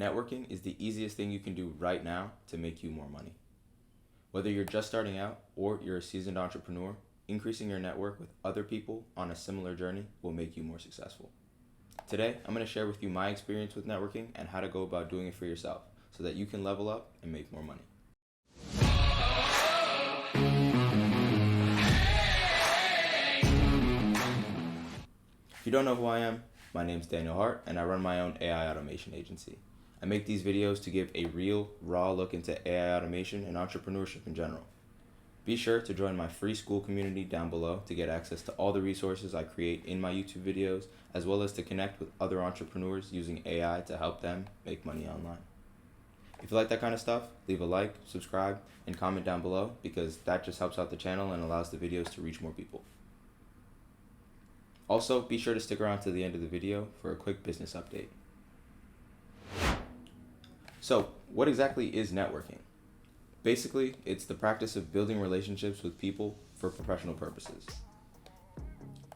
Networking is the easiest thing you can do right now to make you more money. Whether you're just starting out or you're a seasoned entrepreneur, increasing your network with other people on a similar journey will make you more successful. Today, I'm going to share with you my experience with networking and how to go about doing it for yourself so that you can level up and make more money. If you don't know who I am, my name's Daniel Hart and I run my own AI automation agency. I make these videos to give a real, raw look into AI automation and entrepreneurship in general. Be sure to join my free Skool community down below to get access to all the resources I create in my YouTube videos, as well as to connect with other entrepreneurs using AI to help them make money online. If you like that kind of stuff, leave a like, subscribe, and comment down below because that just helps out the channel and allows the videos to reach more people. Also, be sure to stick around to the end of the video for a quick business update. So, what exactly is networking? Basically, it's the practice of building relationships with people for professional purposes.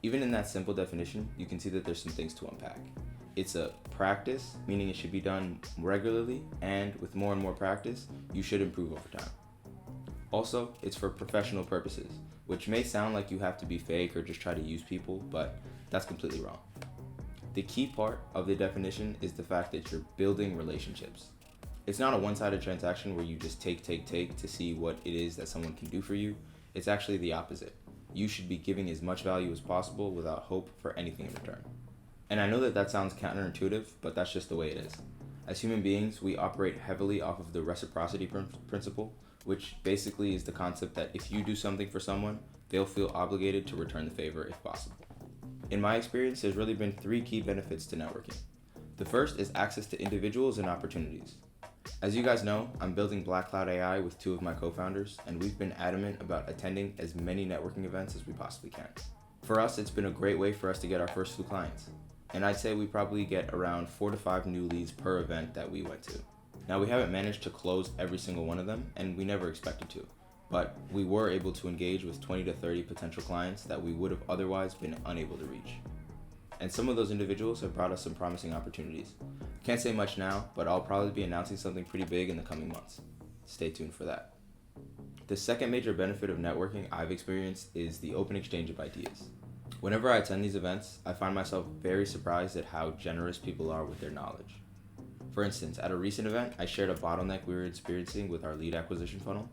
Even in that simple definition, you can see that there's some things to unpack. It's a practice, meaning it should be done regularly, and with more and more practice, you should improve over time. Also, it's for professional purposes, which may sound like you have to be fake or just try to use people, but that's completely wrong. The key part of the definition is the fact that you're building relationships. It's not a one-sided transaction where you just take to see what it is that someone can do for you. It's actually the opposite. You should be giving as much value as possible without hope for anything in return. And I know that sounds counterintuitive, but that's just the way it is. As human beings, we operate heavily off of the reciprocity principle, which basically is the concept that if you do something for someone, they'll feel obligated to return the favor if possible. In my experience, there's really been 3 key benefits to networking. The first is access to individuals and opportunities. As you guys know, I'm building Black Cloud AI with 2 of my co-founders, and we've been adamant about attending as many networking events as we possibly can. For us, it's been a great way for us to get our first few clients, and I'd say we probably get around 4 to 5 new leads per event that we went to. Now, we haven't managed to close every single one of them, and we never expected to, but we were able to engage with 20 to 30 potential clients that we would have otherwise been unable to reach. And some of those individuals have brought us some promising opportunities. Can't say much now, but I'll probably be announcing something pretty big in the coming months. Stay tuned for that. The second major benefit of networking I've experienced is the open exchange of ideas. Whenever I attend these events, I find myself very surprised at how generous people are with their knowledge. For instance, at a recent event, I shared a bottleneck we were experiencing with our lead acquisition funnel.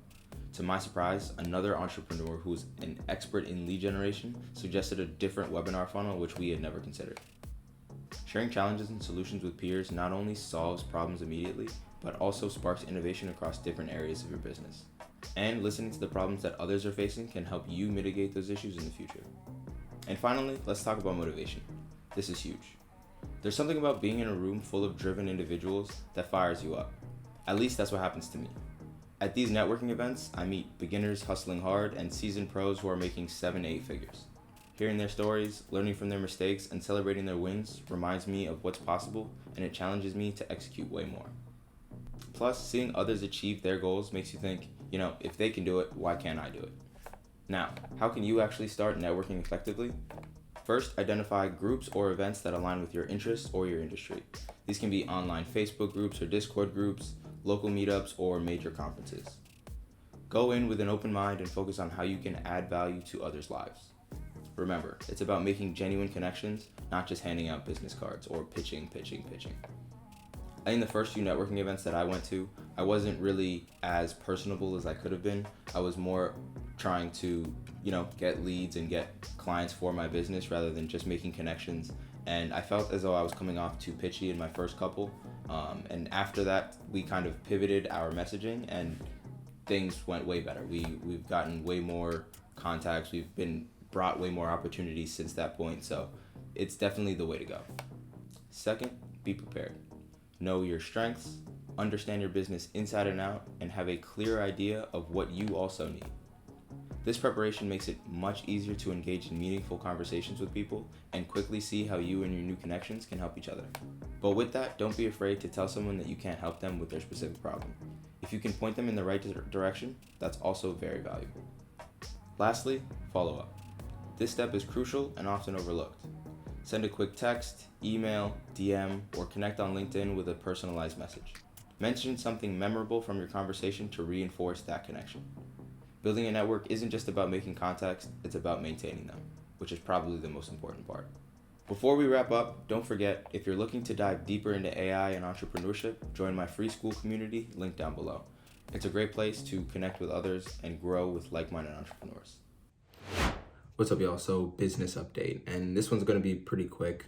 To my surprise, another entrepreneur who's an expert in lead generation suggested a different webinar funnel which we had never considered. Sharing challenges and solutions with peers not only solves problems immediately, but also sparks innovation across different areas of your business. And listening to the problems that others are facing can help you mitigate those issues in the future. And finally, let's talk about motivation. This is huge. There's something about being in a room full of driven individuals that fires you up. At least that's what happens to me. At these networking events, I meet beginners hustling hard and seasoned pros who are making 7-8 figures. Hearing their stories, learning from their mistakes, and celebrating their wins reminds me of what's possible, and it challenges me to execute way more. Plus, seeing others achieve their goals makes you think, if they can do it, why can't I do it? Now, how can you actually start networking effectively? First, identify groups or events that align with your interests or your industry. These can be online Facebook groups or Discord groups, local meetups, or major conferences. Go in with an open mind and focus on how you can add value to others' lives. Remember, it's about making genuine connections, not just handing out business cards or pitching. In the first few networking events that I went to, I wasn't really as personable as I could have been. I was more trying to, get leads and get clients for my business rather than just making connections. And I felt as though I was coming off too pitchy in my first couple. And after that, we kind of pivoted our messaging and things went way better. We've gotten way more contacts. We've been brought way more opportunities since that point. So it's definitely the way to go. Second, be prepared. Know your strengths, understand your business inside and out, and have a clear idea of what you also need. This preparation makes it much easier to engage in meaningful conversations with people and quickly see how you and your new connections can help each other. But with that, don't be afraid to tell someone that you can't help them with their specific problem. If you can point them in the right direction, that's also very valuable. Lastly, follow up. This step is crucial and often overlooked. Send a quick text, email, DM, or connect on LinkedIn with a personalized message. Mention something memorable from your conversation to reinforce that connection. Building a network isn't just about making contacts, it's about maintaining them, which is probably the most important part. Before we wrap up, don't forget, if you're looking to dive deeper into AI and entrepreneurship, join my free Skool community, linked down below. It's a great place to connect with others and grow with like-minded entrepreneurs. What's up, y'all? So, business update, and this one's going to be pretty quick.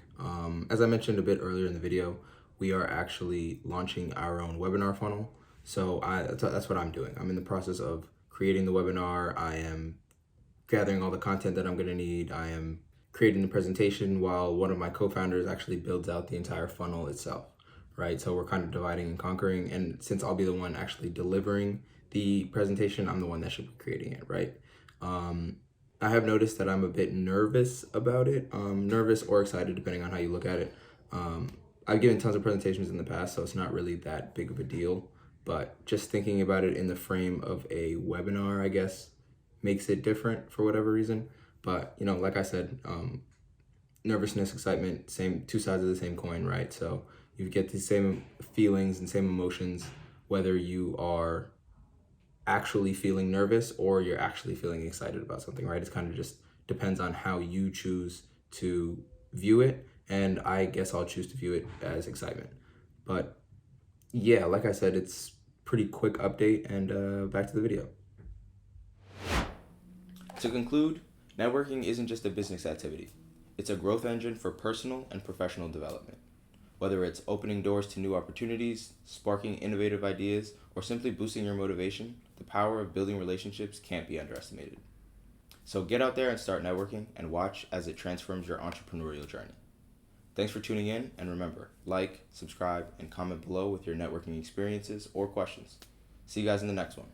As I mentioned a bit earlier in the video, we are actually launching our own webinar funnel. So that's what I'm doing. I'm in the process of creating the webinar. I am gathering all the content that I'm going to need. I am creating the presentation while one of my co-founders actually builds out the entire funnel itself, right? So we're kind of dividing and conquering. And since I'll be the one actually delivering the presentation, I'm the one that should be creating it, right? I have noticed that I'm a bit nervous about it, nervous or excited, depending on how you look at it. I've given tons of presentations in the past, so it's not really that big of a deal, but just thinking about it in the frame of a webinar, I guess, makes it different for whatever reason. But, you know, like I said, nervousness, excitement, same, two sides of the same coin, right? So you get the same feelings and same emotions, whether you are actually feeling nervous or you're actually feeling excited about something, right? It's kind of just depends on how you choose to view it, and I guess I'll choose to view it as excitement. But yeah, like I said, it's pretty quick update, and back to the video. To conclude, networking isn't just a business activity. It's a growth engine for personal and professional development. Whether it's opening doors to new opportunities, sparking innovative ideas, or simply boosting your motivation, the power of building relationships can't be underestimated. So get out there and start networking and watch as it transforms your entrepreneurial journey. Thanks for tuning in, and remember, like, subscribe, and comment below with your networking experiences or questions. See you guys in the next one.